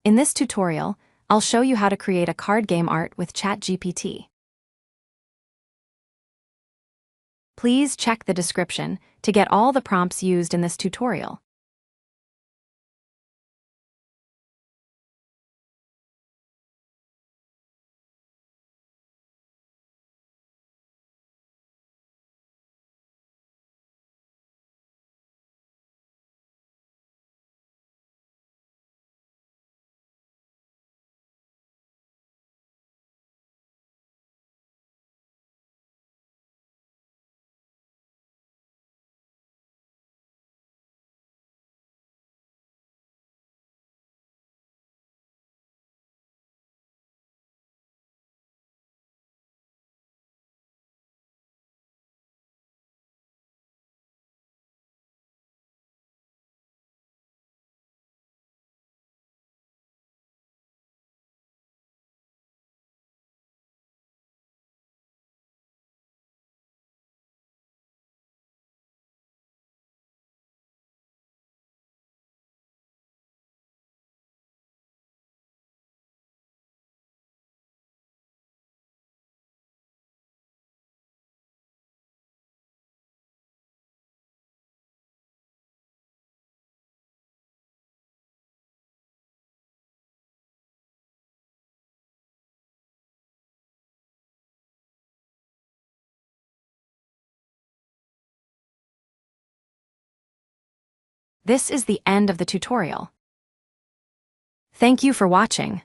In this tutorial, I'll show you how to create a card game art with ChatGPT. Please check the description to get all the prompts used in this tutorial. This is the end of the tutorial. Thank you for watching.